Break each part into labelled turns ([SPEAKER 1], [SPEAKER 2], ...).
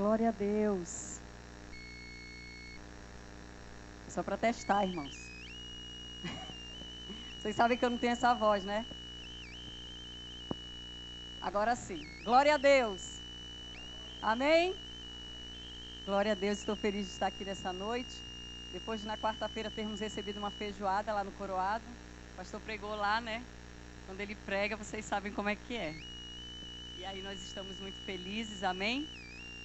[SPEAKER 1] Glória a Deus. Só para testar, irmãos. Vocês sabem que eu não tenho essa voz, né? Agora sim. Glória a Deus. Amém? Glória a Deus, estou feliz de estar aqui nessa noite. Depois de na quarta-feira termos recebido uma feijoada lá no Coroado. O pastor pregou lá, né? Quando ele prega, vocês sabem como é que é. E aí nós estamos muito felizes, amém?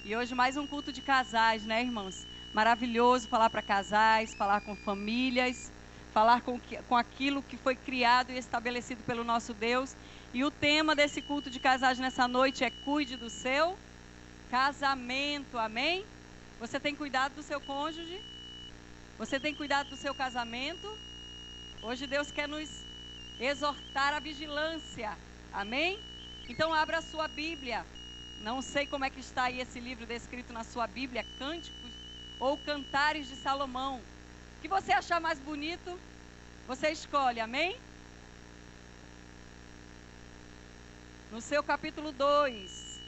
[SPEAKER 1] E hoje mais um culto de casais, né, irmãos? Maravilhoso falar para casais, falar com famílias, falar com aquilo que foi criado e estabelecido pelo nosso Deus. E o tema desse culto de casais nessa noite é cuide do seu casamento, amém? Você tem cuidado do seu cônjuge? Você tem cuidado do seu casamento? Hoje Deus quer nos exortar à vigilância, amém? Então abra a sua Bíblia. Não sei como é que está aí esse livro descrito na sua Bíblia, Cânticos ou Cantares de Salomão. O que você achar mais bonito, você escolhe, amém? No seu capítulo 2.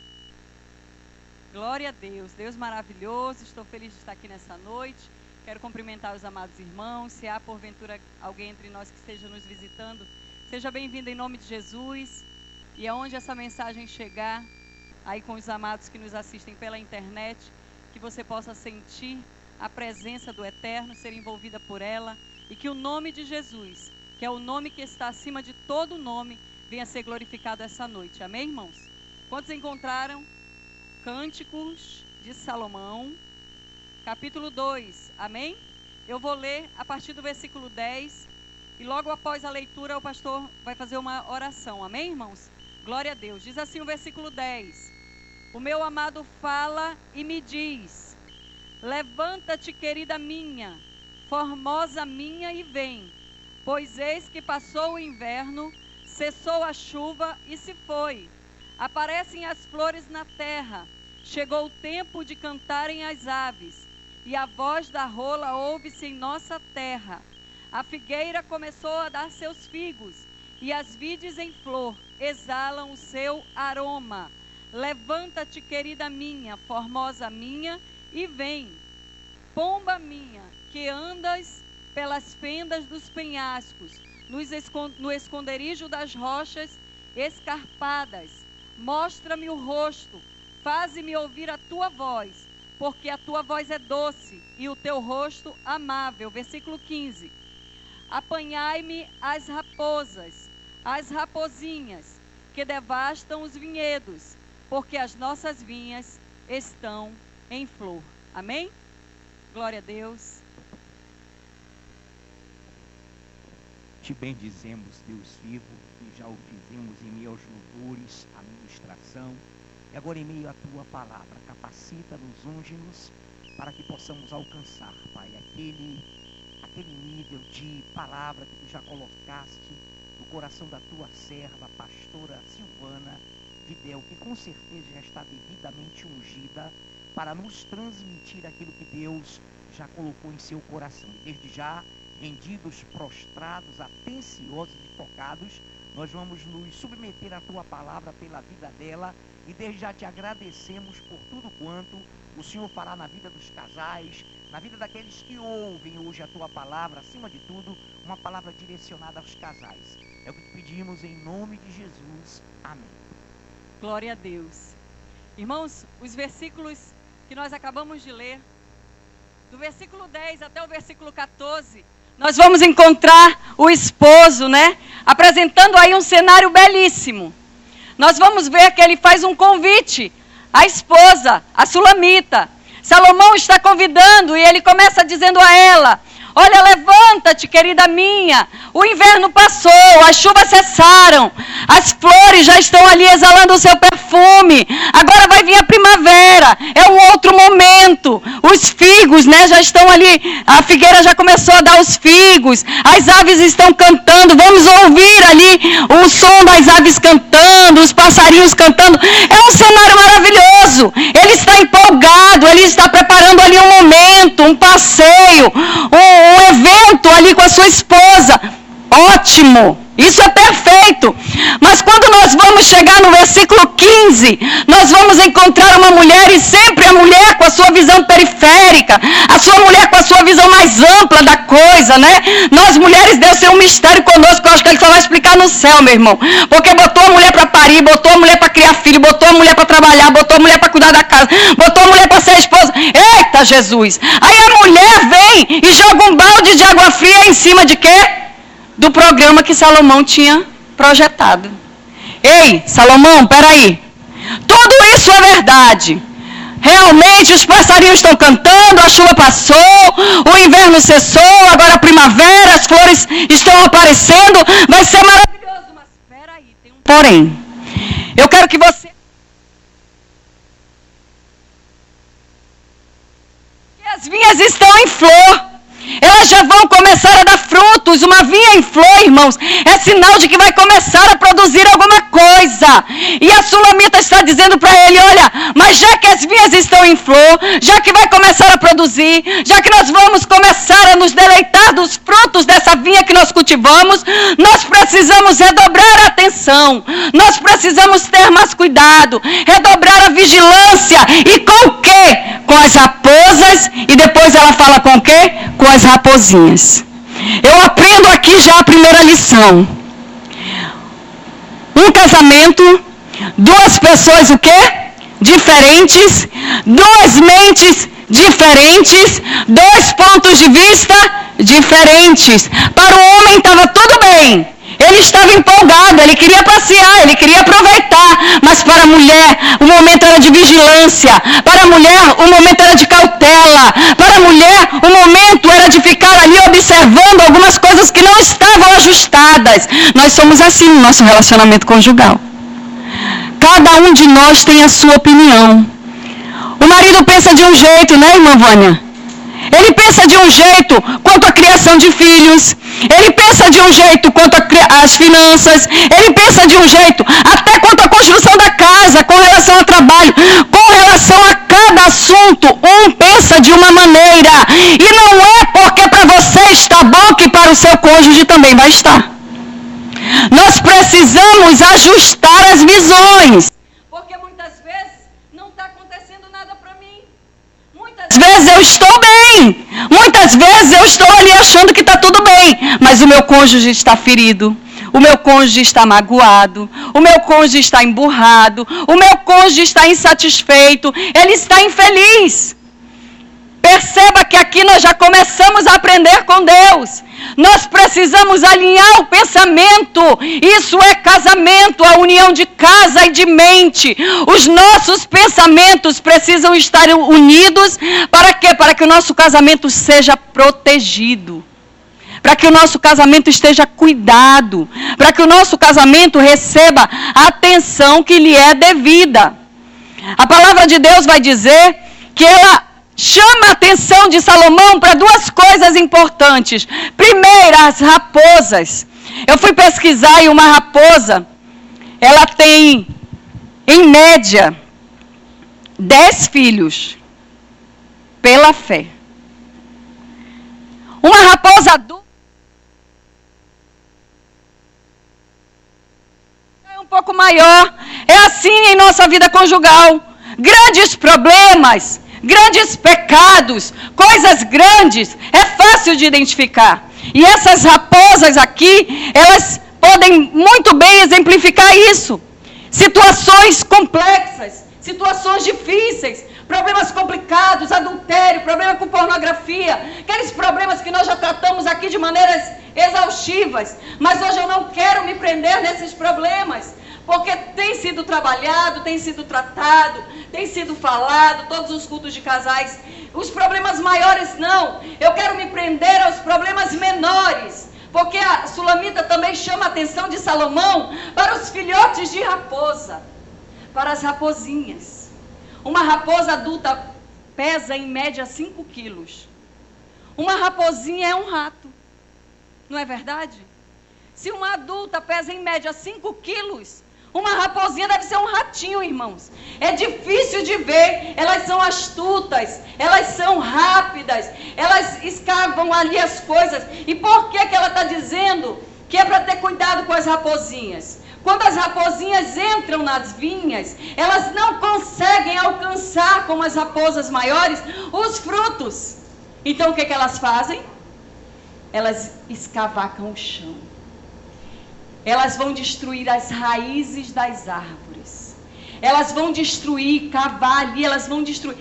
[SPEAKER 1] Glória a Deus, Deus maravilhoso, estou feliz de estar aqui nessa noite. Quero cumprimentar os amados irmãos. Se há porventura alguém entre nós que esteja nos visitando, seja bem-vindo em nome de Jesus. E aonde essa mensagem chegar, aí com os amados que nos assistem pela internet, que você possa sentir a presença do Eterno, ser envolvida por ela, e que o nome de Jesus, que é o nome que está acima de todo nome, venha ser glorificado essa noite. Amém, irmãos? Quantos encontraram Cânticos de Salomão, capítulo 2, amém? Eu vou ler a partir do versículo 10, e logo após a leitura o pastor vai fazer uma oração, amém, irmãos? Glória a Deus. Diz assim o versículo 10. O meu amado fala e me diz: levanta-te, querida minha, formosa minha, e vem. Pois eis que passou o inverno, cessou a chuva e se foi. Aparecem as flores na terra, chegou o tempo de cantarem as aves, e a voz da rola ouve-se em nossa terra. A figueira começou a dar seus figos, e as vides em flor exalam o seu aroma. Levanta-te, querida minha, formosa minha, e vem. Pomba minha, que andas pelas fendas dos penhascos, no esconderijo das rochas escarpadas, mostra-me o rosto, faze-me ouvir a tua voz, porque a tua voz é doce e o teu rosto amável. Versículo 15. Apanhai-me as raposas, as rapozinhas, que devastam os vinhedos, porque as nossas vinhas estão em flor. Amém? Glória a Deus.
[SPEAKER 2] Te bendizemos, Deus vivo, e já o fizemos em meio aos louvores, à ministração, e agora em meio à tua palavra. Capacita-nos, unge-nos, para que possamos alcançar, Pai, aquele nível de palavra que tu já colocaste no coração da tua serva, a pastora Silvana Videl, que com certeza já está devidamente ungida para nos transmitir aquilo que Deus já colocou em seu coração. E desde já, rendidos, prostrados, atenciosos e tocados, nós vamos nos submeter à tua palavra pela vida dela, e desde já te agradecemos por tudo quanto o Senhor fará na vida dos casais, na vida daqueles que ouvem hoje a tua palavra, acima de tudo, uma palavra direcionada aos casais. É o que te pedimos em nome de Jesus. Amém.
[SPEAKER 1] Glória a Deus. Irmãos, os versículos que nós acabamos de ler, do versículo 10 até o versículo 14, nós vamos encontrar o esposo, né? Apresentando aí um cenário belíssimo. Nós vamos ver que ele faz um convite à esposa, a Sulamita. Salomão está convidando e ele começa dizendo a ela: olha, levanta-te, querida minha, o inverno passou, as chuvas cessaram, as flores já estão ali exalando o seu perfume, agora vai vir a primavera, é um outro momento, os figos, né, já estão ali, a figueira já começou a dar os figos, as aves estão cantando, vamos ouvir ali o som das aves cantando, os passarinhos cantando, é um cenário maravilhoso, ele está empolgado, ele está preparando ali um momento, um passeio, um evento ali com a sua esposa. Ótimo, isso é perfeito. Mas quando nós vamos chegar no versículo 15, nós vamos encontrar uma mulher, e sempre a mulher
[SPEAKER 3] a sua visão periférica, a sua mulher com a sua visão mais ampla da coisa, né? Nós mulheres, Deus tem um mistério conosco, eu acho que Ele só vai explicar no céu, meu irmão. Porque botou a mulher para parir, botou a mulher para criar filho, botou a mulher para trabalhar, botou a mulher para cuidar da casa, botou a mulher para ser esposa. Eita, Jesus! Aí a mulher vem e joga um balde de água fria em cima de quê? Do programa que Salomão tinha projetado. Ei, Salomão, peraí. Tudo isso é verdade. Realmente os passarinhos estão cantando, a chuva passou, o inverno cessou, agora a primavera, as flores estão aparecendo, vai ser maravilhoso. Mas peraí, tem um porém. Eu quero que você... As vinhas estão em flor. Elas já vão começar a dar frutos. Uma vinha em flor, irmãos, é sinal de que vai começar a produzir alguma coisa. E a Sulamita está dizendo para ele, olha, mas já que as vinhas estão em flor, já que vai começar a produzir, já que nós vamos começar a nos deleitar dos frutos dessa vinha que nós cultivamos, nós precisamos redobrar a atenção, nós precisamos ter mais cuidado, redobrar a vigilância. E com o quê? Com as raposas. E depois ela fala com o quê? Com as raposinhas. Eu aprendo aqui já a primeira lição. Um casamento, duas pessoas o quê? Diferentes, duas mentes diferentes, dois pontos de vista diferentes. Para o homem estava tudo bem. Ele estava empolgado, ele queria passear, ele queria aproveitar. Mas para a mulher, o momento era de vigilância. Para a mulher, o momento era de cautela. Para a mulher, o momento era de ficar ali observando algumas coisas que não estavam ajustadas. Nós somos assim no nosso relacionamento conjugal. Cada um de nós tem a sua opinião. O marido pensa de um jeito, né, irmã Vânia? Ele pensa de um jeito quanto à criação de filhos. Ele pensa de um jeito quanto às finanças. Ele pensa de um jeito até quanto à construção da casa, com relação ao trabalho, com relação a cada assunto. Um pensa de uma maneira. E não é porque para você está bom que para o seu cônjuge também vai estar. Nós precisamos ajustar as visões. Porque muitas vezes não está acontecendo nada para mim. Muitas vezes eu estou bem. Muitas vezes eu estou ali achando que está tudo bem. Mas o meu cônjuge está ferido. O meu cônjuge está magoado. O meu cônjuge está emburrado. O meu cônjuge está insatisfeito. Ele está infeliz. Perceba que aqui nós já começamos a aprender com Deus. Nós precisamos alinhar o pensamento. Isso é casamento, a união de casa e de mente. Os nossos pensamentos precisam estar unidos. Para quê? Para que o nosso casamento seja protegido. Para que o nosso casamento esteja cuidado. Para que o nosso casamento receba a atenção que lhe é devida. A palavra de Deus vai dizer que ela chama a atenção de Salomão para duas coisas importantes. Primeiro, as raposas. Eu fui pesquisar e uma raposa, ela tem, em média, 10 filhos, pela fé. Uma raposa adulta é um pouco maior. É assim em nossa vida conjugal. Grandes problemas, grandes pecados, coisas grandes, é fácil de identificar. E essas raposas aqui, elas podem muito bem exemplificar isso. Situações complexas, situações difíceis, problemas complicados, adultério, problema com pornografia, aqueles problemas que nós já tratamos aqui de maneiras exaustivas. Mas hoje eu não quero me prender nesses problemas, porque tem sido trabalhado, tem sido tratado, tem sido falado, todos os cultos de casais. Os problemas maiores não. Eu quero me prender aos problemas menores, porque a Sulamita também chama a atenção de Salomão para os filhotes de raposa, para as raposinhas. Uma raposa adulta pesa em média 5 quilos. Uma raposinha é um rato, não é verdade? Se uma adulta pesa em média 5 quilos, uma raposinha deve ser um ratinho, irmãos. É difícil de ver. Elas são astutas, elas são rápidas, elas escavam ali as coisas. E por que ela está dizendo que é para ter cuidado com as raposinhas?
[SPEAKER 1] quando as raposinhas entram nas vinhas, elas não conseguem alcançar, como as raposas maiores, os frutos. Então o que elas fazem? Elas escavacam o chão. Elas vão destruir as raízes das árvores. Elas vão destruir, cavar ali, elas vão destruir.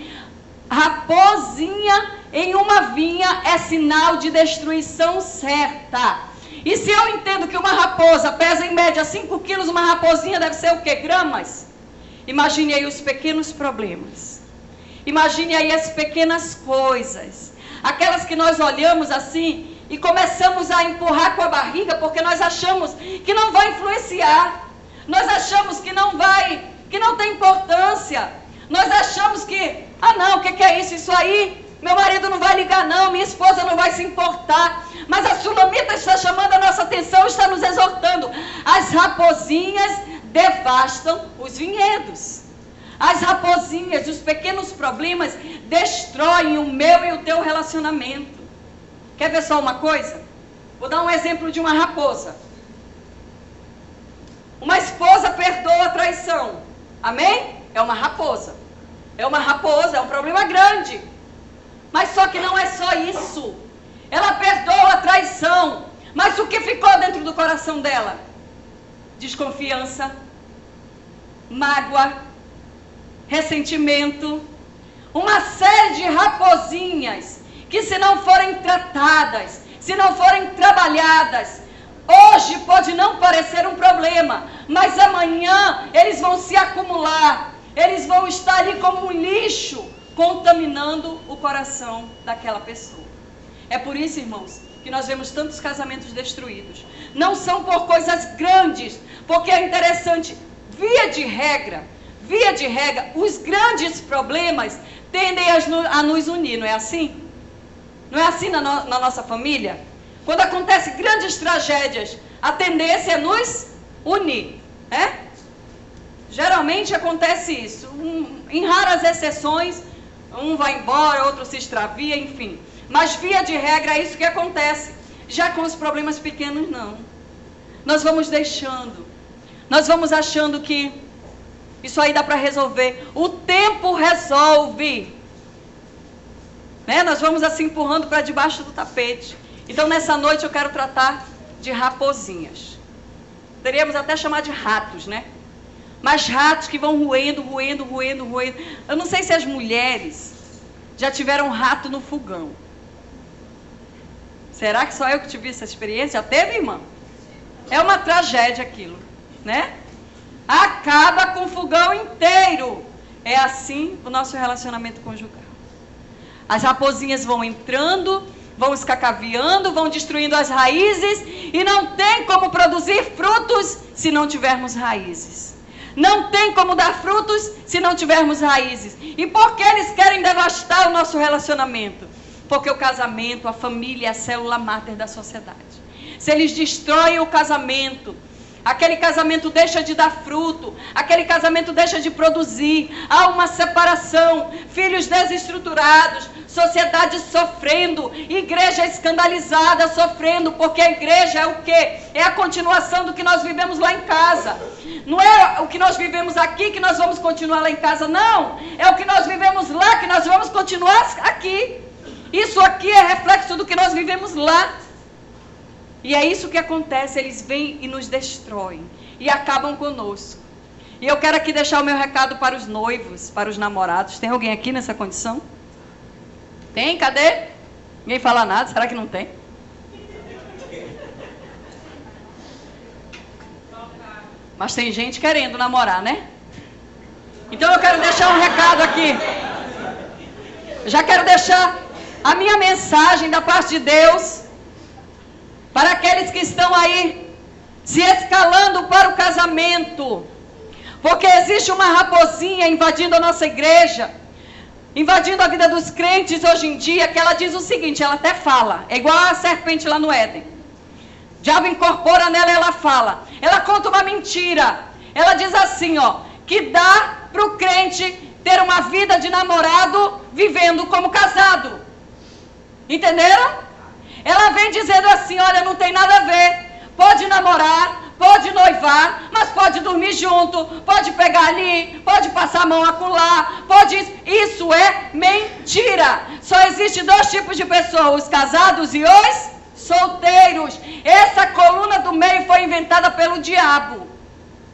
[SPEAKER 1] Raposinha em uma vinha é sinal de destruição certa. E se eu entendo que uma raposa pesa em média 5 quilos, uma raposinha deve ser o quê? Gramas? Imagine aí os pequenos problemas. Imagine aí as pequenas coisas. Aquelas que nós olhamos assim e começamos a empurrar com a barriga porque nós achamos que não vai influenciar. Nós achamos que não vai, que não tem importância. Nós achamos que, o que é isso? Isso aí, meu marido não vai ligar não, minha esposa não vai se importar. Mas a Sulamita está chamando a nossa atenção, está nos exortando. As raposinhas devastam os vinhedos. As raposinhas, os pequenos problemas, destroem o meu e o teu relacionamento. Quer ver só uma coisa? Vou dar um exemplo de uma raposa. Uma esposa perdoa a traição. Amém? É uma raposa. É uma raposa, é um problema grande. Mas só que não é só isso. Ela perdoa a traição. Mas o que ficou dentro do coração dela? Desconfiança, mágoa, ressentimento. Uma série de raposinhas que, se não forem tratadas, se não forem trabalhadas, hoje pode não parecer um problema, mas amanhã eles vão se acumular, eles vão estar ali como um lixo, contaminando o coração daquela pessoa. É por isso, irmãos, que nós vemos tantos casamentos destruídos. Não são por coisas grandes, porque é interessante, via de regra, os grandes problemas tendem a nos unir, não é assim? Não é assim na nossa família? Quando acontecem grandes tragédias, a tendência é nos unir, né? Geralmente acontece isso. Em raras exceções, um vai embora, outro se extravia, enfim. Mas via de regra é isso que acontece. Já com os problemas pequenos, não. Nós vamos deixando. Nós vamos achando que isso aí dá para resolver. O tempo resolve. Né? Nós vamos assim empurrando para debaixo do tapete. Então nessa noite eu quero tratar de raposinhas. Poderíamos até chamar de ratos, né? Mas ratos que vão roendo. Eu não sei se as mulheres já tiveram rato no fogão. Será que só eu que tive essa experiência? Já teve, irmã? É uma tragédia aquilo, né? Acaba com o fogão inteiro. É assim o nosso relacionamento conjugal. As raposinhas vão entrando, vão escacaviando, vão destruindo as raízes e não tem como produzir frutos se não tivermos raízes. Não tem como dar frutos se não tivermos raízes. E por que eles querem devastar o nosso relacionamento? Porque o casamento, a família é a célula máter da sociedade. Se eles destroem o casamento, aquele casamento deixa de dar fruto, aquele casamento deixa de produzir, há uma separação, filhos desestruturados, sociedade sofrendo, igreja escandalizada sofrendo, porque a igreja é o quê? É a continuação do que nós vivemos lá em casa. Não é o que nós vivemos aqui que nós vamos continuar lá em casa, não. É o que nós vivemos lá que nós vamos continuar aqui. Isso aqui é reflexo do que nós vivemos lá. E é isso que acontece, eles vêm e nos destroem e acabam conosco. E eu quero aqui deixar o meu recado para os noivos, para os namorados. Tem alguém aqui nessa condição? Tem? Cadê? Ninguém fala nada, será que não tem? Mas tem gente querendo namorar, né? Então eu quero deixar um recado aqui. Já quero deixar a minha mensagem da parte de Deus para aqueles que estão aí se escalando para o casamento. Porque existe uma raposinha invadindo a nossa igreja, invadindo a vida dos crentes hoje em dia, que ela diz o seguinte, ela até fala, é igual a serpente lá no Éden. O diabo incorpora nela e ela fala. Ela conta uma mentira. Ela diz assim, que dá para o crente ter uma vida de namorado vivendo como casado. Entenderam? Ela vem dizendo assim, olha, não tem nada a ver. Pode namorar, pode noivar, mas pode dormir junto, pode pegar ali, pode passar a mão acolá, pode isso é mentira. Só existe 2 tipos de pessoas, os casados e os solteiros. Essa coluna do meio foi inventada pelo diabo.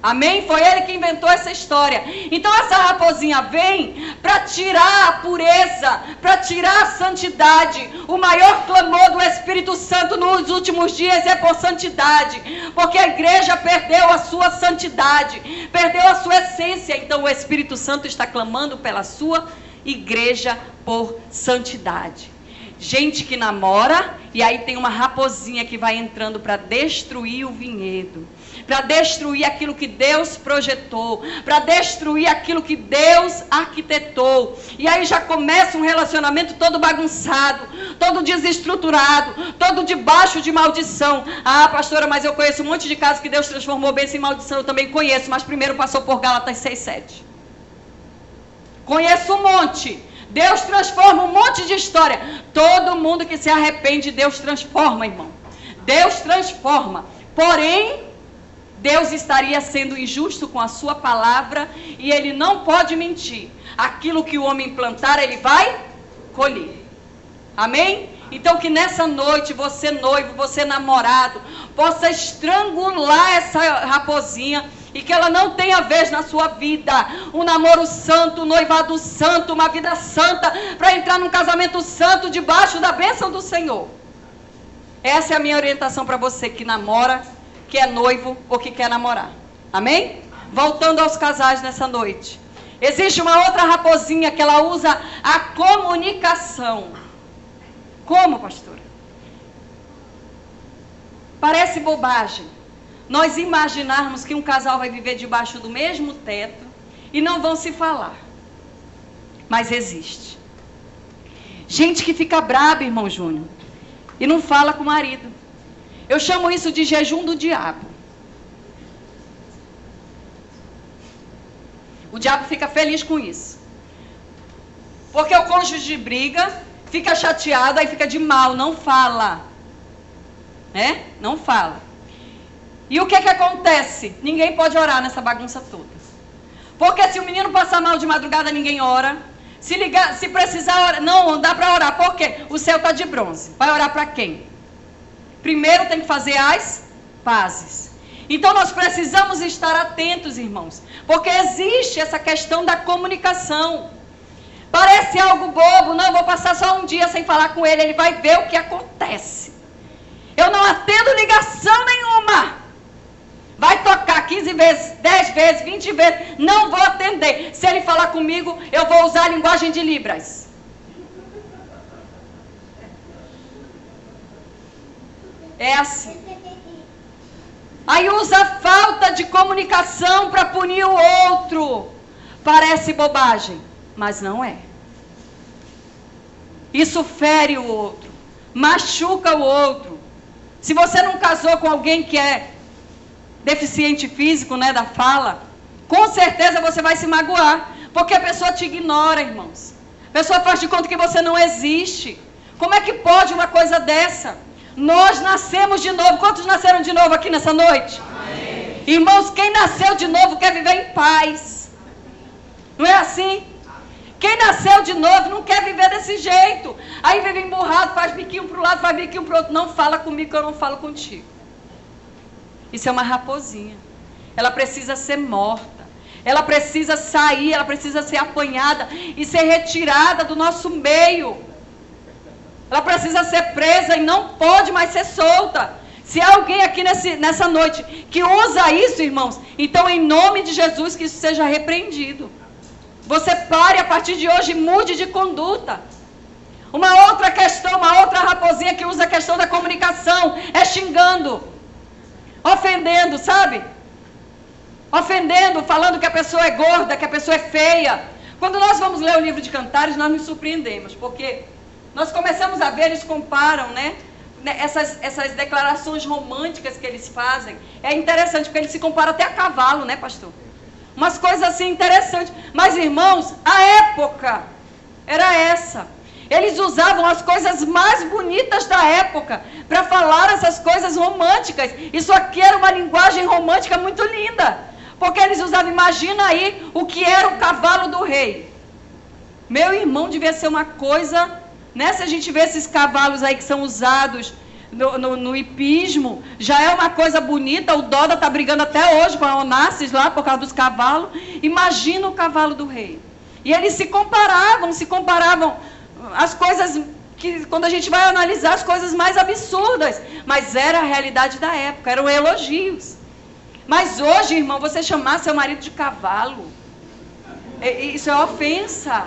[SPEAKER 1] Amém? Foi ele que inventou essa história. Então essa raposinha vem para tirar a pureza, para tirar a santidade. O maior clamor do Espírito Santo nos últimos dias é por santidade. Porque a igreja perdeu a sua santidade, perdeu a sua essência. Então o Espírito Santo está clamando pela sua igreja por santidade. Gente que namora e aí tem uma raposinha que vai entrando para destruir o vinhedo, para destruir aquilo que Deus projetou, para destruir aquilo que Deus arquitetou. E aí já começa um relacionamento todo bagunçado, todo desestruturado, todo debaixo de maldição. Ah, pastora, mas eu conheço um monte de casos que Deus transformou bênção em maldição. Eu também conheço, mas primeiro passou por Gálatas 6:7. Conheço um monte. Deus transforma um monte de história. Todo mundo que se arrepende, Deus transforma, irmão. Deus transforma. Porém, Deus estaria sendo injusto com a sua palavra e Ele não pode mentir. Aquilo que o homem plantar, ele vai colher. Amém? Então que nessa noite, você noivo, você namorado, possa estrangular essa raposinha e que ela não tenha vez na sua vida. Um namoro santo, um noivado santo, uma vida santa, para entrar num casamento santo debaixo da bênção do Senhor. Essa é a minha orientação para você que namora, que é noivo ou que quer namorar. Amém? Voltando aos casais nessa noite. Existe uma outra raposinha que ela usa a comunicação. Como, pastora? Parece bobagem nós imaginarmos que um casal vai viver debaixo do mesmo teto e não vão se falar. Mas existe. Gente que fica braba, irmão Júnior, e não fala com o marido. Eu chamo isso de jejum do diabo. O diabo fica feliz com isso. Porque o cônjuge briga, fica chateado, aí fica de mal, não fala. Né? Não fala. E o que acontece? Ninguém pode orar nessa bagunça toda. Porque se o menino passar mal de madrugada, ninguém ora. Se precisar orar, não dá para orar. Por quê? O céu está de bronze. Vai orar para quem? Primeiro tem que fazer as pazes. Então nós precisamos estar atentos, irmãos. Porque existe essa questão da comunicação. Parece algo bobo. Não, vou passar só um dia sem falar com ele. Ele vai ver o que acontece. Eu não atendo ligação nenhuma. Vai tocar 15 vezes, 10 vezes, 20 vezes. Não vou atender. Se ele falar comigo, eu vou usar a linguagem de Libras. É assim. Aí usa a falta de comunicação para punir o outro. Parece bobagem, mas não é. Isso fere o outro, machuca o outro. Se você não casou com alguém que é deficiente físico, né, da fala, com certeza você vai se magoar, porque a pessoa te ignora, irmãos. A pessoa faz de conta que você não existe. Como é que pode uma coisa dessa? Nós nascemos de novo. Quantos nasceram de novo aqui nessa noite? Amém. Irmãos, quem nasceu de novo quer viver em paz. Não é assim? Quem nasceu de novo não quer viver desse jeito. Aí vive emburrado, faz biquinho para um lado, faz biquinho para o outro. Não fala comigo que eu não falo contigo. Isso é uma raposinha. Ela precisa ser morta. Ela precisa sair, ela precisa ser apanhada e ser retirada do nosso meio. Ela precisa ser presa e não pode mais ser solta. Se há alguém aqui nessa noite que usa isso, irmãos, então em nome de Jesus que isso seja repreendido. Você pare a partir de hoje e mude de conduta. Uma outra questão, uma outra raposinha que usa a questão da comunicação é xingando. Ofendendo, sabe? Ofendendo, falando que a pessoa é gorda, que a pessoa é feia. Quando nós vamos ler o livro de Cantares, nós nos surpreendemos, porque nós começamos a ver, eles comparam, né? Essas declarações românticas que eles fazem. É interessante, porque eles se comparam até a cavalo, né, pastor? Umas coisas assim interessantes. Mas, irmãos, a época era essa. Eles usavam as coisas mais bonitas da época para falar essas coisas românticas. Isso aqui era uma linguagem romântica muito linda. Porque eles usavam, imagina aí o que era o cavalo do rei. Meu irmão, devia ser uma coisa, né? Se a gente vê esses cavalos aí que são usados no hipismo, já é uma coisa bonita. O Doda está brigando até hoje com a Onassis lá por causa dos cavalos. Imagina o cavalo do rei. E eles se comparavam as coisas que, quando a gente vai analisar, as coisas mais absurdas. Mas era a realidade da época, eram elogios. Mas hoje, irmão, você chamar seu marido de cavalo, isso é ofensa.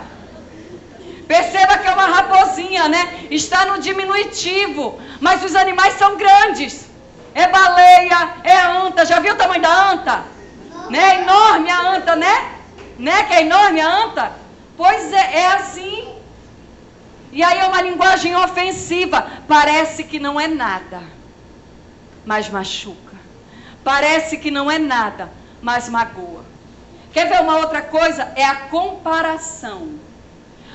[SPEAKER 1] Perceba que é uma raposinha, né? Está no diminutivo, mas os animais são grandes. É baleia, é anta. Já viu o tamanho da anta? Né? É enorme a anta, né? Né? Que é enorme a anta? Pois é assim. E aí é uma linguagem ofensiva. Parece que não é nada, mas machuca. Parece que não é nada, mas magoa. Quer ver uma outra coisa? É a comparação.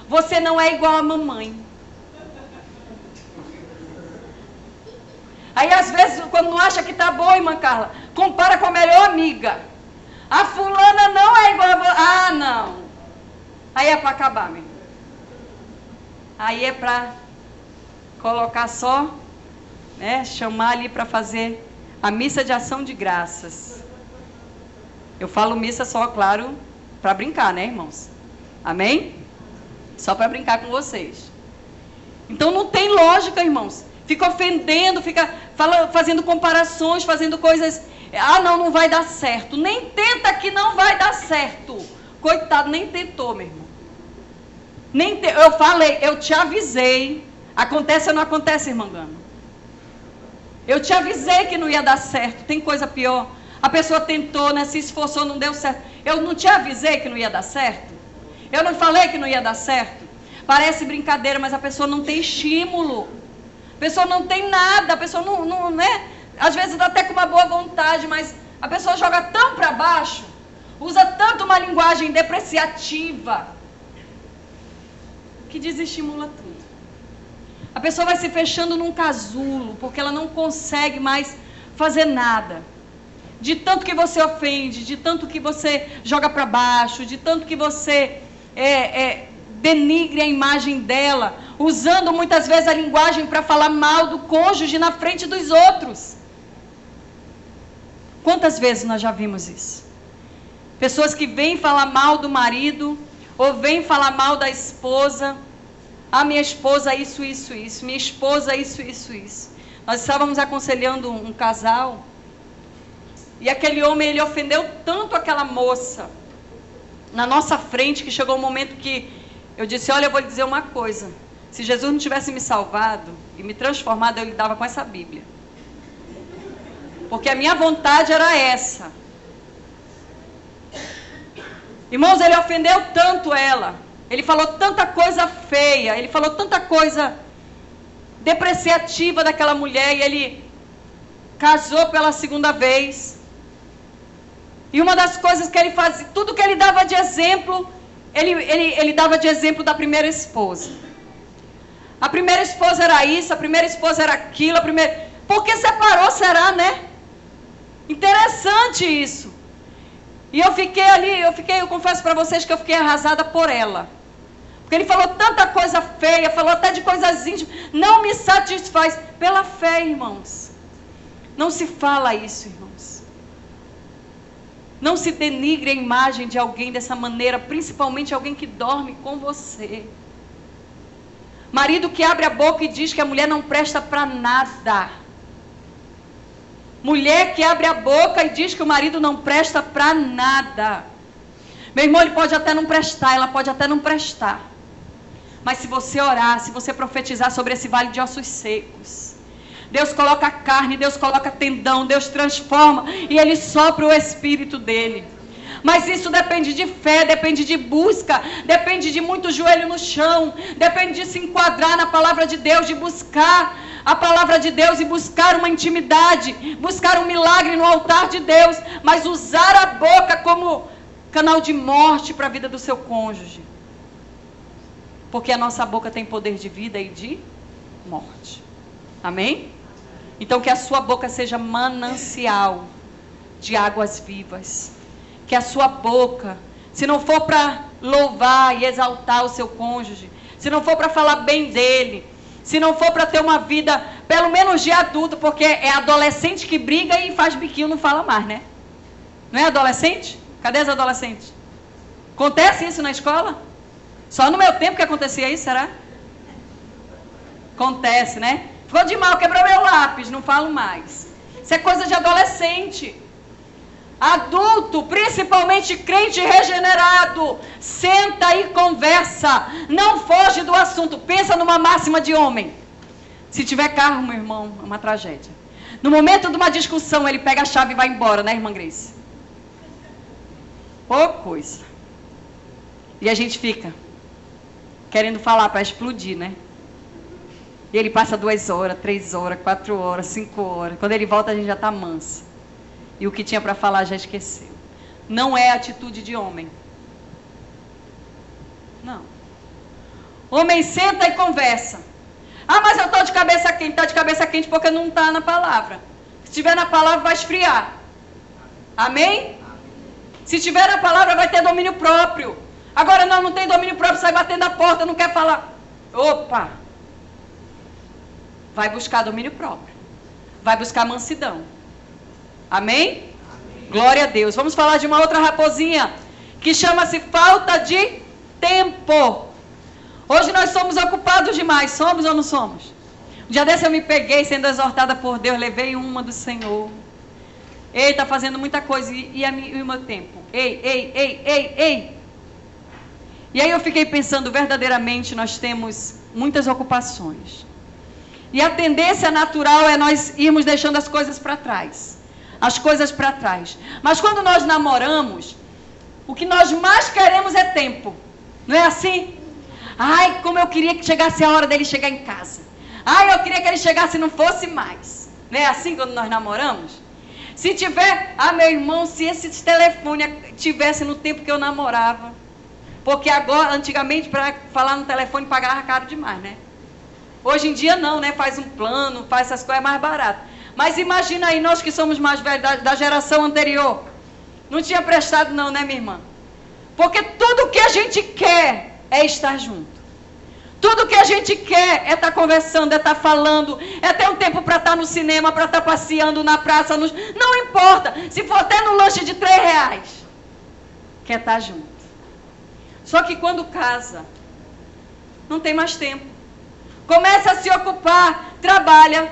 [SPEAKER 1] Você não é igual a mamãe. Aí às vezes, quando não acha que tá boa, irmã Carla, compara com a melhor amiga. A fulana não é igual a você. Ah, não. Aí é para acabar, meu irmão. Aí é para colocar só, né, chamar ali para fazer a missa de ação de graças. Eu falo missa só, claro, para brincar, né, irmãos? Amém? Só para brincar com vocês. Então não tem lógica, irmãos. Fica ofendendo, fica fazendo comparações, fazendo coisas. Ah, não vai dar certo. Nem tenta que não vai dar certo. Coitado, nem tentou, meu irmão. Eu falei, eu te avisei. Acontece ou não acontece, irmão Gano? Eu te avisei que não ia dar certo. Tem coisa pior. A pessoa tentou, né, se esforçou, não deu certo. Eu não te avisei que não ia dar certo? Eu não falei que não ia dar certo? Parece brincadeira, mas a pessoa não tem estímulo. A pessoa não tem nada. A pessoa não, né? Às vezes dá até com uma boa vontade, mas a pessoa joga tão para baixo, usa tanto uma linguagem depreciativa, que desestimula tudo. A pessoa vai se fechando num casulo, porque ela não consegue mais fazer nada. De tanto que você ofende, de tanto que você joga para baixo, de tanto que você denigre a imagem dela, usando muitas vezes a linguagem para falar mal do cônjuge na frente dos outros. Quantas vezes nós já vimos isso? Pessoas que vêm falar mal do marido, ou vêm falar mal da esposa. Ah, minha esposa isso, minha esposa isso. Nós estávamos aconselhando um casal, e aquele homem, ele ofendeu tanto aquela moça, na nossa frente, que chegou um momento que eu disse, olha, eu vou lhe dizer uma coisa, se Jesus não tivesse me salvado e me transformado, eu lidava com essa Bíblia. Porque a minha vontade era essa. Irmãos, ele ofendeu tanto ela, ele falou tanta coisa feia, ele falou tanta coisa depreciativa daquela mulher, e ele casou pela segunda vez. E uma das coisas que ele fazia, tudo que ele dava de exemplo, ele dava de exemplo da primeira esposa. A primeira esposa era isso, a primeira esposa era aquilo, Por que separou, será, né? Interessante isso. E eu confesso para vocês que eu fiquei arrasada por ela. Porque ele falou tanta coisa feia, falou até de coisas íntimas, não me satisfaz. Pela fé, irmãos. Não se fala isso, irmãos. Não se denigre a imagem de alguém dessa maneira, principalmente alguém que dorme com você. Marido que abre a boca e diz que a mulher não presta para nada. Mulher que abre a boca e diz que o marido não presta para nada. Meu irmão, ele pode até não prestar, ela pode até não prestar. Mas se você orar, se você profetizar sobre esse vale de ossos secos, Deus coloca carne, Deus coloca tendão, Deus transforma e Ele sopra o Espírito dele. Mas isso depende de fé, depende de busca, depende de muito joelho no chão, depende de se enquadrar na palavra de Deus, de buscar a palavra de Deus e buscar uma intimidade, buscar um milagre no altar de Deus, mas usar a boca como canal de morte para a vida do seu cônjuge. Porque a nossa boca tem poder de vida e de morte. Amém? Então que a sua boca seja manancial de águas vivas. Que a sua boca, se não for para louvar e exaltar o seu cônjuge, se não for para falar bem dele, se não for para ter uma vida, pelo menos de adulto, porque é adolescente que briga e faz biquinho, não fala mais, né? Não é adolescente? Cadê as adolescentes? Acontece isso na escola? Só no meu tempo que acontecia isso, será? Acontece, né? Ficou de mal, quebrou meu lápis, não falo mais. Isso é coisa de adolescente. Adulto, principalmente crente regenerado, senta e conversa, não foge do assunto, pensa numa máxima de homem. Se tiver carro, meu irmão, é uma tragédia. No momento de uma discussão, ele pega a chave e vai embora, né, irmã Grace? Ô coisa. E a gente fica querendo falar para explodir, né? E ele passa 2 horas, 3 horas, 4 horas, 5 horas. Quando ele volta, a gente já está mansa. E o que tinha para falar já esqueceu. Não é atitude de homem. Não. Homem senta e conversa. Ah, mas eu estou de cabeça quente. Está de cabeça quente porque não está na palavra. Se estiver na palavra, vai esfriar. Amém? Se estiver na palavra, vai ter domínio próprio. Agora não tem domínio próprio, sai batendo a porta, não quer falar. Opa! Vai buscar domínio próprio. Vai buscar mansidão. Amém? Amém? Glória a Deus. Vamos falar de uma outra raposinha que chama-se falta de tempo. Hoje nós somos ocupados demais. Somos ou não somos? Um dia desse eu me peguei sendo exortada por Deus. Levei uma do Senhor. Ei, está fazendo muita coisa. E o meu tempo? Ei. E aí eu fiquei pensando, verdadeiramente nós temos muitas ocupações. E a tendência natural é nós irmos deixando as coisas para trás. As coisas para trás. Mas quando nós namoramos, o que nós mais queremos é tempo. Não é assim? Ai, como eu queria que chegasse a hora dele chegar em casa. Ai, eu queria que ele chegasse e não fosse mais. Não é assim quando nós namoramos? Se tiver, meu irmão, se esse telefone tivesse no tempo que eu namorava. Porque agora, antigamente, para falar no telefone, pagava caro demais, né? Hoje em dia não, né? Faz um plano, faz essas coisas mais baratas. Mas imagina aí, nós que somos mais velhos, da geração anterior. Não tinha prestado não, né, minha irmã? Porque tudo que a gente quer é estar junto. Tudo que a gente quer é estar conversando, é estar falando, é ter um tempo para estar no cinema, para estar passeando na praça. Não importa, se for até no lanche de R$3, quer estar junto. Só que quando casa, não tem mais tempo. Começa a se ocupar, trabalha,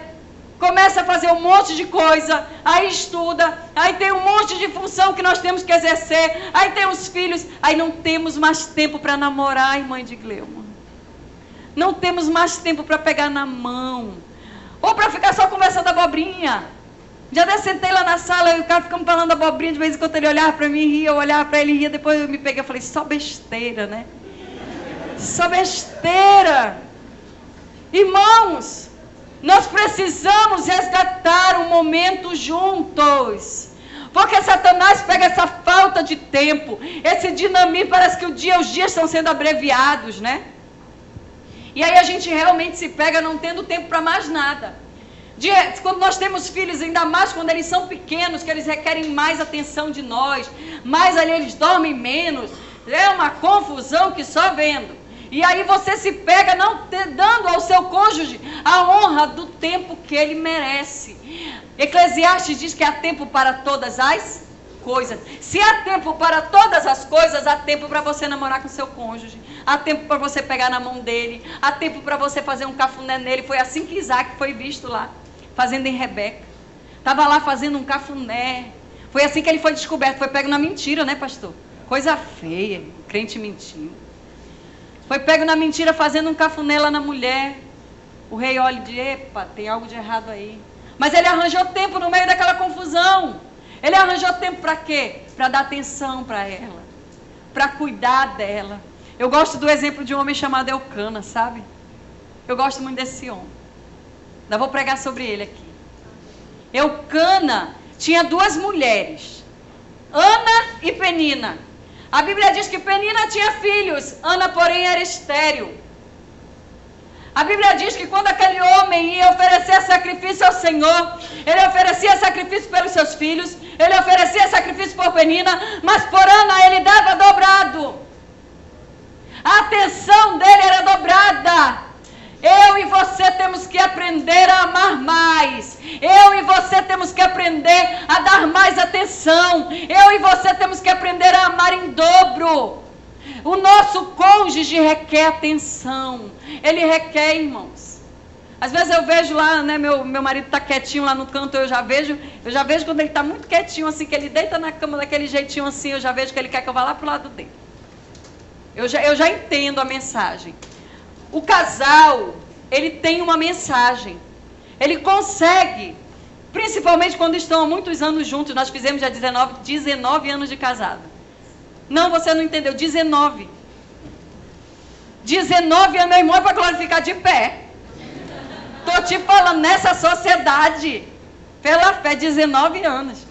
[SPEAKER 1] começa a fazer um monte de coisa, aí estuda, aí tem um monte de função que nós temos que exercer, aí tem os filhos, aí não temos mais tempo para namorar, irmã de Gleuma. Não temos mais tempo para pegar na mão, ou para ficar só conversando abobrinha. Já até sentei lá na sala e o cara ficava falando abobrinha, de vez em quando ele olhava para mim e ria, eu olhava para ele e ria, depois eu me peguei e falei, só besteira, né? Só besteira. Irmãos, nós precisamos resgatar um momento juntos. Porque Satanás pega essa falta de tempo, esse dinamismo, parece que os dias estão sendo abreviados, né? E aí a gente realmente se pega não tendo tempo para mais nada. Quando nós temos filhos, ainda mais quando eles são pequenos, que eles requerem mais atenção de nós, mais ali eles dormem menos, é uma confusão que só vendo. E aí você se pega não dando ao seu cônjuge a honra do tempo que ele merece. Eclesiastes diz que há tempo para todas as coisas. Se há tempo para todas as coisas, há tempo para você namorar com seu cônjuge. Há tempo para você pegar na mão dele. Há tempo para você fazer um cafuné nele. Foi assim que Isaac foi visto lá, fazendo em Rebeca. Estava lá fazendo um cafuné. Foi assim que ele foi descoberto. Foi pego na mentira, né, pastor? Coisa feia, crente mentindo. Foi pego na mentira fazendo um cafuné lá na mulher. O rei olha e diz, epa, tem algo de errado aí. Mas ele arranjou tempo no meio daquela confusão. Ele arranjou tempo para quê? Para dar atenção para ela. Para cuidar dela. Eu gosto do exemplo de um homem chamado Eucana, sabe? Eu gosto muito desse homem. Ainda vou pregar sobre ele aqui. Eucana tinha 2 mulheres. Ana e Penina. A Bíblia diz que Penina tinha filhos, Ana, porém, era estéril. A Bíblia diz que quando aquele homem ia oferecer sacrifício ao Senhor, ele oferecia sacrifício pelos seus filhos, ele oferecia sacrifício por Penina, mas por Ana ele dava dobrado. A atenção dele era dobrada. Eu e você temos que aprender a amar mais. Eu e você temos que aprender a dar mais atenção. Eu e você temos que aprender a amar em dobro. O nosso cônjuge requer atenção. Ele requer, irmãos. Às vezes eu vejo lá, né, meu marido está quietinho lá no canto, eu já vejo quando ele está muito quietinho, assim, que ele deita na cama daquele jeitinho assim, eu já vejo que ele quer que eu vá lá para o lado dele. Eu já entendo a mensagem. O casal, ele tem uma mensagem. Ele consegue, principalmente quando estão há muitos anos juntos. Nós fizemos já 19 anos de casado. Não, você não entendeu, 19. 19 anos, meu irmão, é para glorificar de pé. Estou te falando, nessa sociedade, pela fé, 19 anos.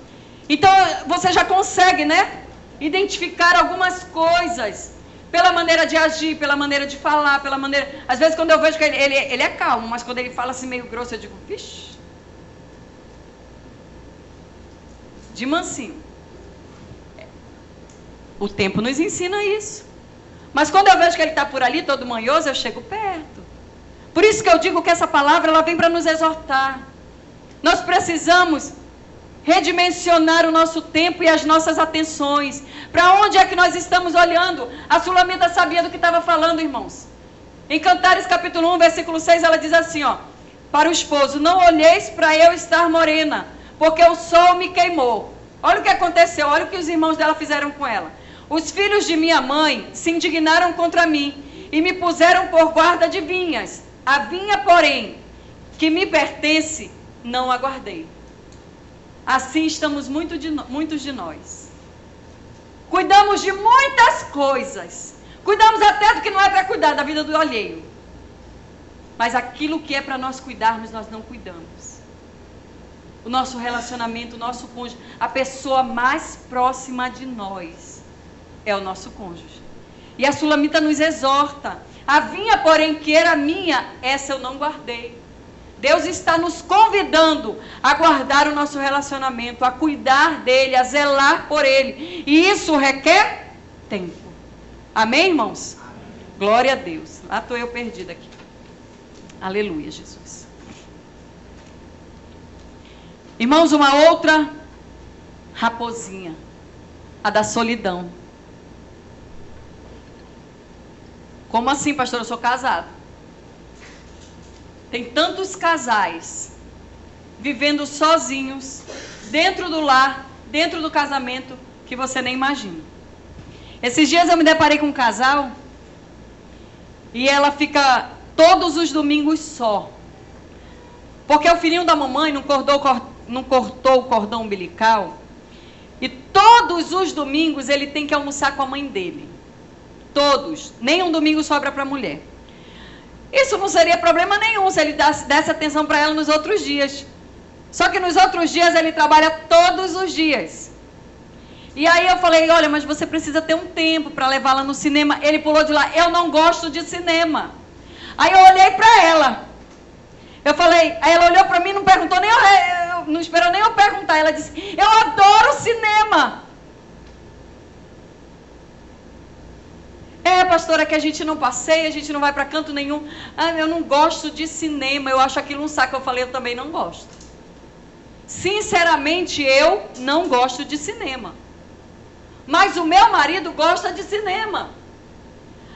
[SPEAKER 1] Então, você já consegue, né, identificar algumas coisas. Pela maneira de agir, pela maneira de falar, pela maneira... Às vezes quando eu vejo que ele é calmo, mas quando ele fala assim meio grosso, eu digo, vixe. De mansinho. O tempo nos ensina isso. Mas quando eu vejo que ele está por ali, todo manhoso, eu chego perto. Por isso que eu digo que essa palavra, ela vem para nos exortar. Nós precisamos redimensionar o nosso tempo e as nossas atenções. Para onde é que nós estamos olhando? A Sulamita sabia do que estava falando, irmãos. Em Cantares capítulo 1, versículo 6, ela diz assim, ó: para o esposo, não olheis para eu estar morena, porque o sol me queimou. Olha o que aconteceu, olha o que os irmãos dela fizeram com ela. Os filhos de minha mãe se indignaram contra mim e me puseram por guarda de vinhas. A vinha, porém, que me pertence, não aguardei. Assim estamos muitos de nós. Cuidamos de muitas coisas. Cuidamos até do que não é para cuidar, da vida do alheio. Mas aquilo que é para nós cuidarmos, nós não cuidamos. O nosso relacionamento, o nosso cônjuge, a pessoa mais próxima de nós é o nosso cônjuge. E a Sulamita nos exorta. A vinha, porém, que era minha, essa eu não guardei. Deus está nos convidando a guardar o nosso relacionamento, a cuidar dele, a zelar por ele. E isso requer tempo. Amém, irmãos? Amém. Glória a Deus. Lá estou eu perdida aqui. Aleluia, Jesus. Irmãos, uma outra raposinha, a da solidão. Como assim, pastor? Eu sou casado. Tem tantos casais vivendo sozinhos, dentro do lar, dentro do casamento, que você nem imagina. Esses dias eu me deparei com um casal e ela fica todos os domingos só. Porque o filhinho da mamãe não cortou o cordão umbilical e todos os domingos ele tem que almoçar com a mãe dele. Todos. Nem um domingo sobra para a mulher. Isso não seria problema nenhum se ele desse atenção para ela nos outros dias. Só que nos outros dias ele trabalha todos os dias. E aí eu falei, olha, mas você precisa ter um tempo para levá-la no cinema. Ele pulou de lá, eu não gosto de cinema. Aí eu olhei para ela. Eu falei, aí ela olhou para mim, não perguntou nem, não esperou nem eu perguntar. Ela disse, eu adoro cinema. É, pastora, que a gente não passeia, a gente não vai para canto nenhum. Ah, eu não gosto de cinema, eu acho aquilo um saco. Eu falei, eu também não gosto. Sinceramente, eu não gosto de cinema. Mas o meu marido gosta de cinema.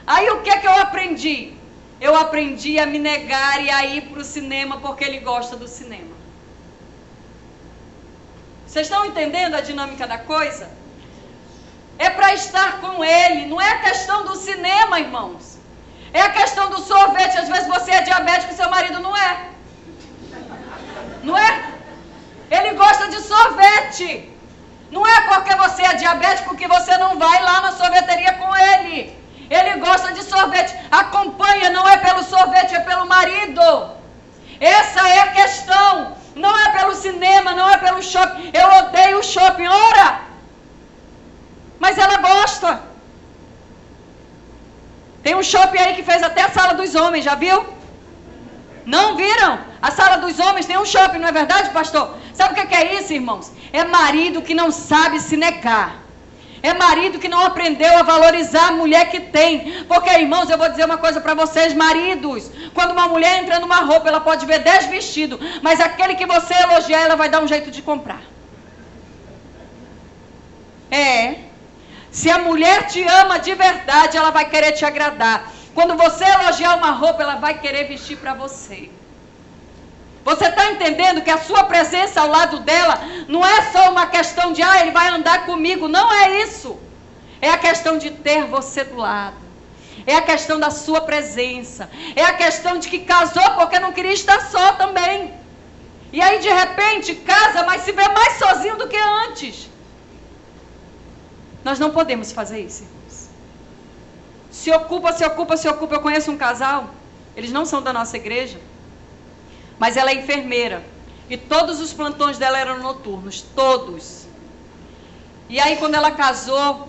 [SPEAKER 1] Aí o que é que eu aprendi? Eu aprendi a me negar e a ir para o cinema porque ele gosta do cinema. Vocês estão entendendo a dinâmica da coisa? É para estar com ele, não é a questão do cinema, irmãos. É a questão do sorvete. Às vezes você é diabético e seu marido não é. Não é? Ele gosta de sorvete. Não é porque você é diabético que você não vai lá na sorveteria com ele. Ele gosta de sorvete. Acompanha, não é pelo sorvete, é pelo marido. Essa é a questão. Não é pelo cinema, não é pelo shopping. Eu odeio o shopping, ora! Mas ela gosta. Tem um shopping aí que fez até a sala dos homens, já viu? Não viram? A sala dos homens tem um shopping, não é verdade, pastor? Sabe o que é isso, irmãos? É marido que não sabe se negar. É marido que não aprendeu a valorizar a mulher que tem. Porque, irmãos, eu vou dizer uma coisa para vocês, maridos. Quando uma mulher entra numa roupa, ela pode ver 10 vestidos. Mas aquele que você elogiar, ela vai dar um jeito de comprar. Se a mulher te ama de verdade, ela vai querer te agradar. Quando você elogiar uma roupa, ela vai querer vestir para você. Você está entendendo que a sua presença ao lado dela não é só uma questão de, ele vai andar comigo. Não é isso. É a questão de ter você do lado. É a questão da sua presença. É a questão de que casou porque não queria estar só também. E aí, de repente, casa, mas se vê mais sozinho do que antes. Nós não podemos fazer isso, irmãos. Se ocupa. Eu conheço um casal, eles não são da nossa igreja, mas ela é enfermeira. E todos os plantões dela eram noturnos, todos. E aí, quando ela casou,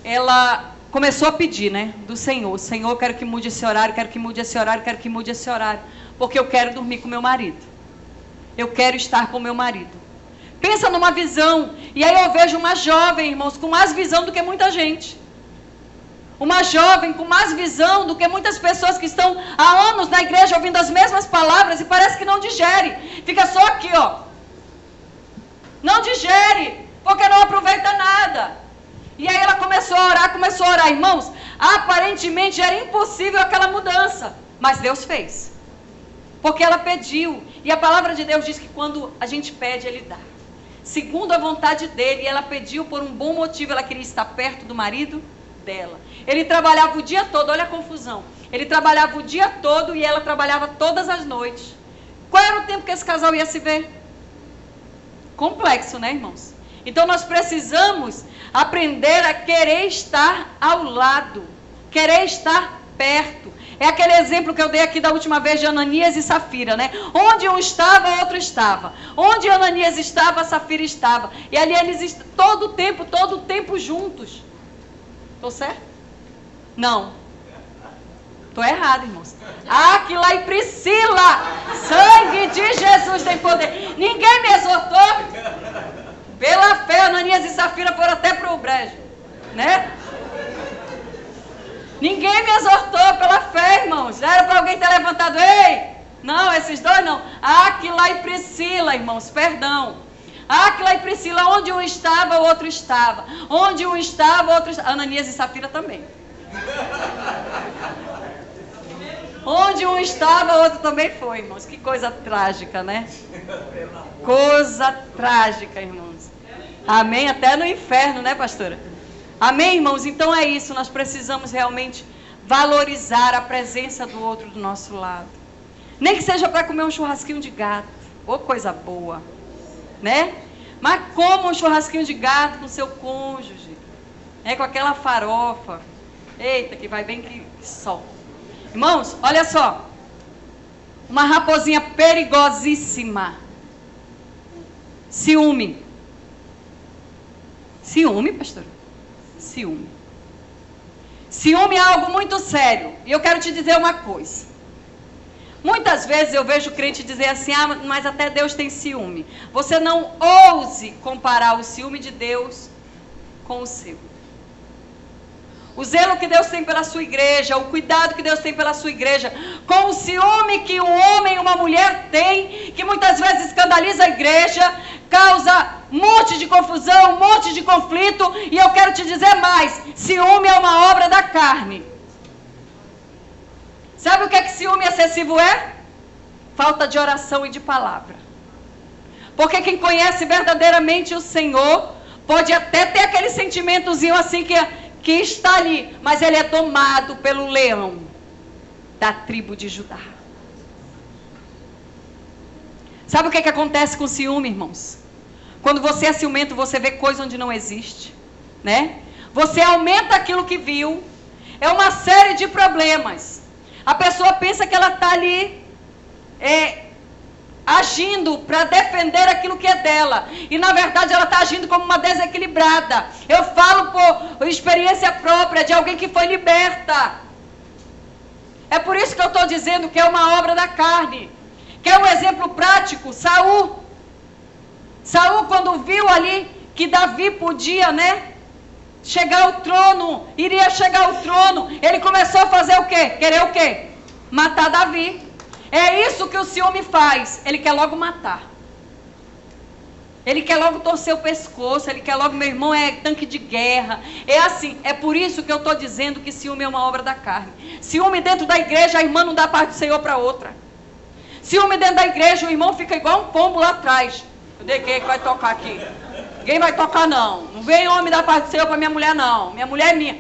[SPEAKER 1] ela começou a pedir, do Senhor. Senhor, eu quero que mude esse horário, quero que mude esse horário, quero que mude esse horário. Porque eu quero dormir com meu marido. Eu quero estar com meu marido. Pensa numa visão. E aí eu vejo uma jovem, irmãos, com mais visão do que muita gente. Uma jovem com mais visão do que muitas pessoas que estão há anos na igreja ouvindo as mesmas palavras e parece que não digere. Fica só aqui, Não digere, porque não aproveita nada. E aí ela começou a orar. Irmãos, aparentemente era impossível aquela mudança. Mas Deus fez. Porque ela pediu. E a palavra de Deus diz que quando a gente pede, Ele dá. Segundo a vontade dEle, ela pediu por um bom motivo. Ela queria estar perto do marido dela. Ele trabalhava o dia todo, olha a confusão. Ele trabalhava o dia todo e ela trabalhava todas as noites. Qual era o tempo que esse casal ia se ver? Complexo, irmãos? Então nós precisamos aprender a querer estar ao lado, querer estar perto. É aquele exemplo que eu dei aqui da última vez de Ananias e Safira, Onde um estava, o outro estava. Onde Ananias estava, Safira estava. E ali eles todo o tempo juntos. Estou certo? Não. Estou errado, irmãos. Aquila e Priscila. Sangue de Jesus tem poder. Ninguém me exortou. Pela fé, Ananias e Safira foram até para o brejo. Ninguém me exortou pela fé, irmãos. Já era para alguém ter levantado. Ei, não, esses dois não. Aquila e Priscila, irmãos, perdão. Aquila e Priscila, onde um estava, o outro estava. Onde um estava, o outro estava. Ananias e Safira também. Onde um estava, o outro também foi, irmãos. Que coisa trágica, Coisa trágica, irmãos. Amém? Até no inferno, pastora? Amém, irmãos? Então é isso. Nós precisamos realmente valorizar a presença do outro do nosso lado. Nem que seja para comer um churrasquinho de gato. Ô, coisa boa. Mas coma um churrasquinho de gato com seu cônjuge. Com aquela farofa. Eita, que vai bem que sol. Irmãos, olha só. Uma raposinha perigosíssima. Ciúme. Ciúme, pastor? Ciúme. Ciúme é algo muito sério. E eu quero te dizer uma coisa. Muitas vezes eu vejo crente dizer assim, mas até Deus tem ciúme. Você não ouse comparar o ciúme de Deus com o seu. O zelo que Deus tem pela sua igreja, o cuidado que Deus tem pela sua igreja, com o ciúme que um homem e uma mulher tem, que muitas vezes escandaliza a igreja, causa um monte de confusão, um monte de conflito, e eu quero te dizer mais, ciúme é uma obra da carne. Sabe o que ciúme excessivo é? Falta de oração e de palavra. Porque quem conhece verdadeiramente o Senhor, pode até ter aquele sentimentozinho assim que está ali, mas ele é domado pelo leão da tribo de Judá. Sabe o que acontece com ciúme, irmãos? Quando você é ciumento, você vê coisa onde não existe, Você aumenta aquilo que viu. É uma série de problemas. A pessoa pensa que ela está ali agindo para defender aquilo que é dela. E na verdade ela está agindo como uma desequilibrada. Eu falo por experiência própria de alguém que foi liberta. É por isso que eu estou dizendo que é uma obra da carne. Quer um exemplo prático? Saul, quando viu ali que Davi podia, chegar ao trono, iria chegar ao trono, ele começou a fazer o quê? Querer o quê? Matar Davi. É isso que o ciúme faz, ele quer logo matar. Ele quer logo torcer o pescoço, ele quer logo, meu irmão, é tanque de guerra. É assim, é por isso que eu estou dizendo que ciúme é uma obra da carne. Ciúme dentro da igreja, a irmã não dá parte do Senhor para outra. Ciúme dentro da igreja, o irmão fica igual um pombo lá atrás. Cadê quem é que vai tocar aqui? Ninguém vai tocar não. Não vem homem dar parte do Senhor para minha mulher não. Minha mulher é minha.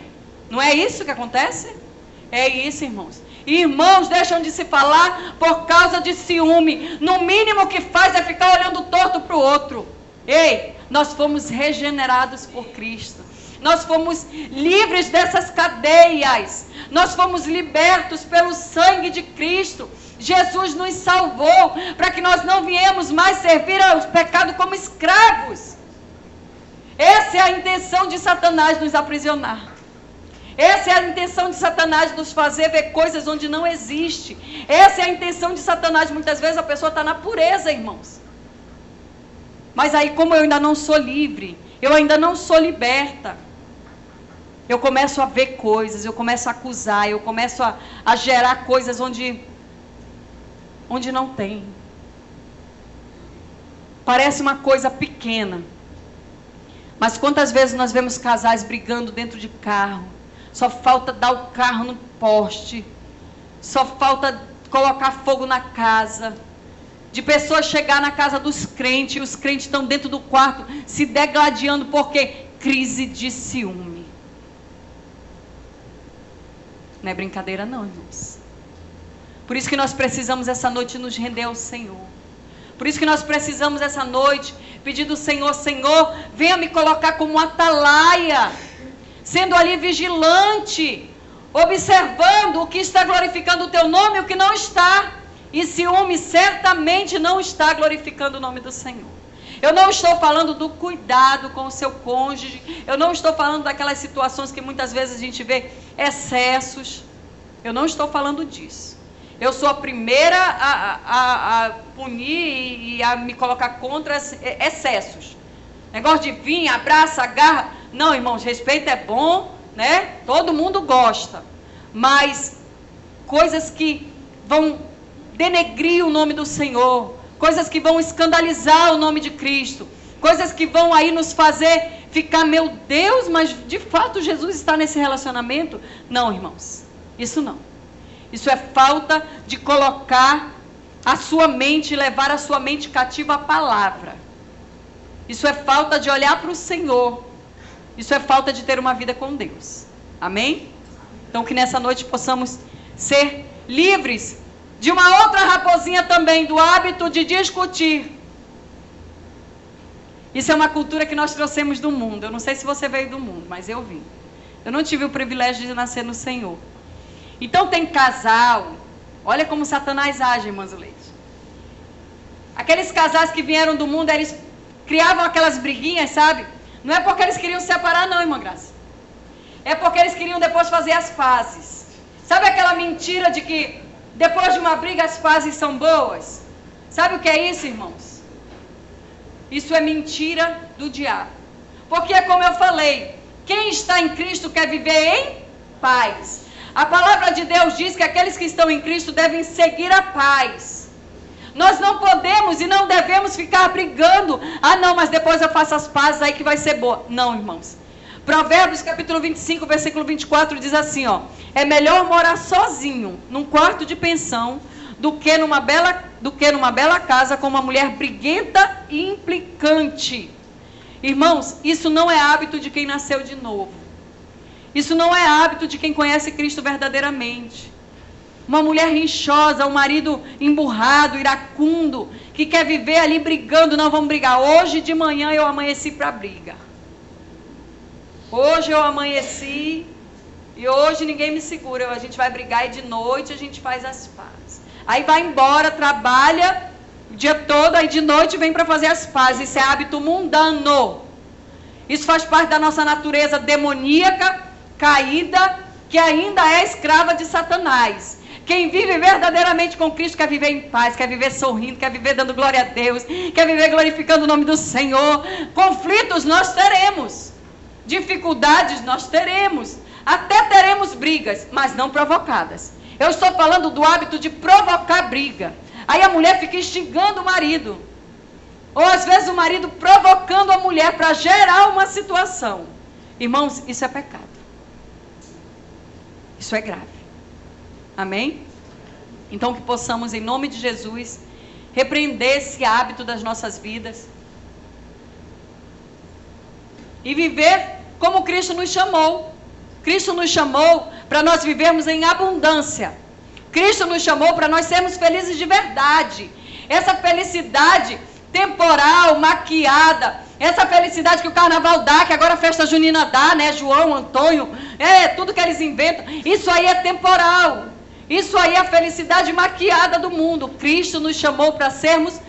[SPEAKER 1] Não é isso que acontece? É isso, irmãos. Irmãos deixam de se falar por causa de ciúme. No mínimo o que faz é ficar olhando torto para o outro. Ei, nós fomos regenerados por Cristo. Nós fomos livres dessas cadeias. Nós fomos libertos pelo sangue de Cristo. Jesus nos salvou para que nós não viemos mais servir ao pecado como escravos. Essa é a intenção de Satanás nos aprisionar. Essa é a intenção de Satanás nos fazer ver coisas onde não existe. Essa é a intenção de Satanás. Muitas vezes a pessoa está na pureza, irmãos. Mas aí, como eu ainda não sou livre, eu ainda não sou liberta, eu começo a ver coisas, eu começo a acusar, eu começo a gerar coisas onde não tem. Parece uma coisa pequena. Mas quantas vezes nós vemos casais brigando dentro de carro? Só falta dar o carro no poste. Só falta colocar fogo na casa. De pessoas chegar na casa dos crentes, e os crentes estão dentro do quarto, se degladiando, porque crise de ciúme. Não é brincadeira não, irmãos. Por isso que nós precisamos essa noite nos render ao Senhor. Por isso que nós precisamos essa noite pedir do Senhor, Senhor, venha me colocar como atalaia, sendo ali vigilante, observando o que está glorificando o teu nome e o que não está. E ciúme certamente não está glorificando o nome do Senhor. Eu não estou falando do cuidado com o seu cônjuge. Eu não estou falando daquelas situações que muitas vezes a gente vê excessos. Eu não estou falando disso. Eu sou a primeira a punir e a me colocar contra excessos. Negócio de vir, abraça, agarra. Não, irmãos, respeito é bom, Todo mundo gosta. Mas coisas que vão denegrir o nome do Senhor, coisas que vão escandalizar o nome de Cristo, coisas que vão aí nos fazer ficar, meu Deus, mas de fato Jesus está nesse relacionamento? Não, irmãos, isso não. Isso é falta de colocar a sua mente, levar a sua mente cativa à palavra. Isso é falta de olhar para o Senhor. Isso é falta de ter uma vida com Deus. Amém? Então que nessa noite possamos ser livres de uma outra raposinha também, do hábito de discutir. Isso é uma cultura que nós trouxemos do mundo. Eu não sei se você veio do mundo, mas eu vim. Eu não tive o privilégio de nascer no Senhor. Então tem casal, olha como Satanás age, irmãs Leite. Aqueles casais que vieram do mundo, eles criavam aquelas briguinhas, sabe? Não é porque eles queriam se separar não, irmã Graça. É porque eles queriam depois fazer as pazes. Sabe aquela mentira de que depois de uma briga as pazes são boas? Sabe o que é isso, irmãos? Isso é mentira do diabo. Porque, como eu falei, quem está em Cristo quer viver em paz. A palavra de Deus diz que aqueles que estão em Cristo devem seguir a paz. Nós não podemos e não devemos ficar brigando. Ah não, mas depois eu faço as pazes aí que vai ser boa. Não, irmãos. Provérbios capítulo 25, versículo 24 diz assim, é melhor morar sozinho num quarto de pensão do que numa bela casa com uma mulher briguenta e implicante. Irmãos, isso não é hábito de quem nasceu de novo. Isso não é hábito de quem conhece Cristo verdadeiramente. Uma mulher rinchosa, um marido emburrado, iracundo, que quer viver ali brigando. Não, vamos brigar. Hoje de manhã eu amanheci para briga. Hoje eu amanheci e hoje ninguém me segura. A gente vai brigar e de noite a gente faz as pazes. Aí vai embora, trabalha o dia todo, aí de noite vem para fazer as pazes. Isso é hábito mundano. Isso faz parte da nossa natureza demoníaca, caída, que ainda é escrava de Satanás. Quem vive verdadeiramente com Cristo quer viver em paz, quer viver sorrindo, quer viver dando glória a Deus, quer viver glorificando o nome do Senhor. Conflitos nós teremos, dificuldades nós teremos, até teremos brigas, mas não provocadas. Eu estou falando do hábito de provocar briga. Aí a mulher fica instigando o marido, ou às vezes o marido provocando a mulher para gerar uma situação. Irmãos, isso é pecado. Isso é grave. Amém? Então que possamos, em nome de Jesus, repreender esse hábito das nossas vidas e viver como Cristo nos chamou. Cristo nos chamou para nós vivermos em abundância. Cristo nos chamou para nós sermos felizes de verdade. Essa felicidade temporal, maquiada, essa felicidade que o carnaval dá, que agora a festa junina dá, né? João, Antônio, tudo que eles inventam, isso aí é temporal. Isso aí é a felicidade maquiada do mundo. Cristo nos chamou para sermos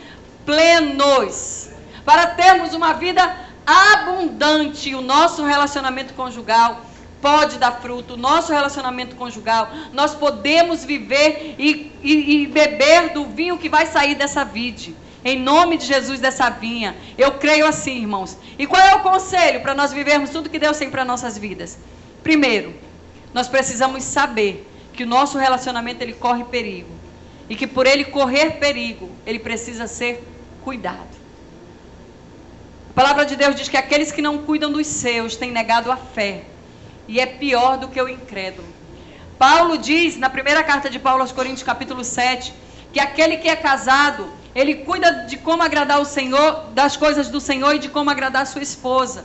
[SPEAKER 1] plenos, para termos uma vida abundante. O nosso relacionamento conjugal pode dar fruto. O nosso relacionamento conjugal, nós podemos viver e beber do vinho que vai sair dessa vide. Em nome de Jesus, dessa vinha. Eu creio assim, irmãos. E qual é o conselho para nós vivermos tudo que Deus tem para nossas vidas? Primeiro, nós precisamos saber que o nosso relacionamento, ele corre perigo. E que por ele correr perigo, ele precisa ser cuidado. A palavra de Deus diz que aqueles que não cuidam dos seus têm negado a fé. E é pior do que o incrédulo. Paulo diz, na primeira carta de Paulo aos Coríntios, capítulo 7, que aquele que é casado, ele cuida de como agradar o Senhor, das coisas do Senhor e de como agradar a sua esposa.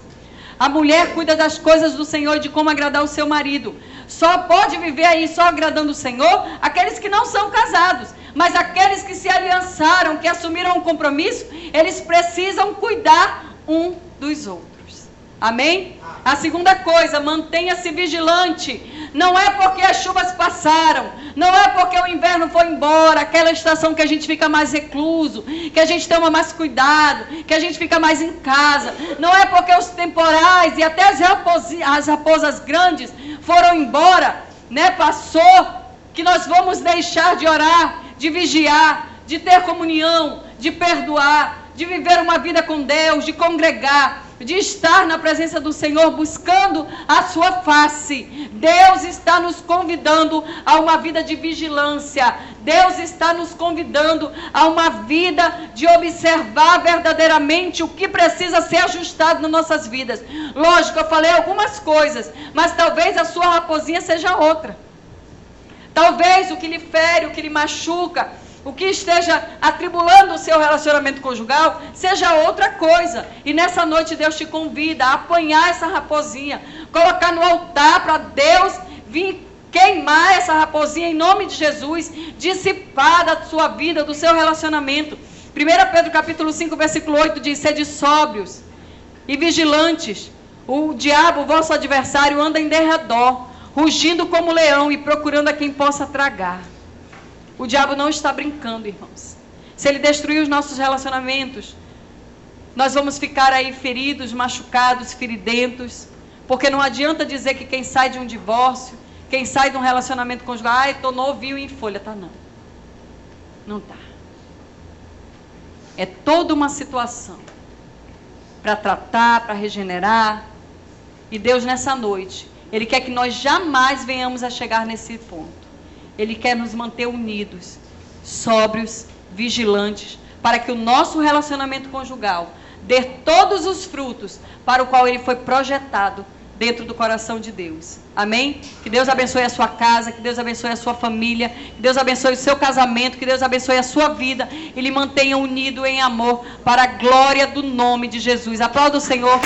[SPEAKER 1] A mulher cuida das coisas do Senhor e de como agradar o seu marido. Só pode viver aí só agradando o Senhor aqueles que não são casados. Mas aqueles que se aliançaram, que assumiram um compromisso, eles precisam cuidar um dos outros. Amém? A segunda coisa, mantenha-se vigilante. Não é porque as chuvas passaram, não é porque o inverno foi embora, aquela estação que a gente fica mais recluso, que a gente toma mais cuidado, que a gente fica mais em casa. Não é porque os temporais e até as raposas grandes foram embora, né? Passou, que nós vamos deixar de orar, de vigiar, de ter comunhão, de perdoar, de viver uma vida com Deus, de congregar, de estar na presença do Senhor buscando a sua face. Deus está nos convidando a uma vida de vigilância. Deus está nos convidando a uma vida de observar verdadeiramente o que precisa ser ajustado nas nossas vidas. Lógico, eu falei algumas coisas, mas talvez a sua raposinha seja outra. Talvez o que lhe fere, o que lhe machuca, o que esteja atribulando o seu relacionamento conjugal, seja outra coisa. E nessa noite Deus te convida a apanhar essa raposinha, colocar no altar para Deus vir queimar essa raposinha em nome de Jesus, dissipar da sua vida, do seu relacionamento. 1 Pedro capítulo 5, versículo 8 diz: sede sóbrios e vigilantes. O diabo, o vosso adversário, anda em derredor, rugindo como leão e procurando a quem possa tragar. O diabo não está brincando, irmãos. Se ele destruir os nossos relacionamentos, nós vamos ficar aí feridos, machucados, feridentos. Porque não adianta dizer que quem sai de um divórcio, quem sai de um relacionamento conjugal, estou novinho em folha. Tá, não. Não tá. É toda uma situação para tratar, para regenerar. E Deus, nessa noite, Ele quer que nós jamais venhamos a chegar nesse ponto. Ele quer nos manter unidos, sóbrios, vigilantes, para que o nosso relacionamento conjugal dê todos os frutos para o qual ele foi projetado dentro do coração de Deus. Amém? Que Deus abençoe a sua casa, que Deus abençoe a sua família, que Deus abençoe o seu casamento, que Deus abençoe a sua vida e lhe mantenha unido em amor para a glória do nome de Jesus. Aplauda o Senhor.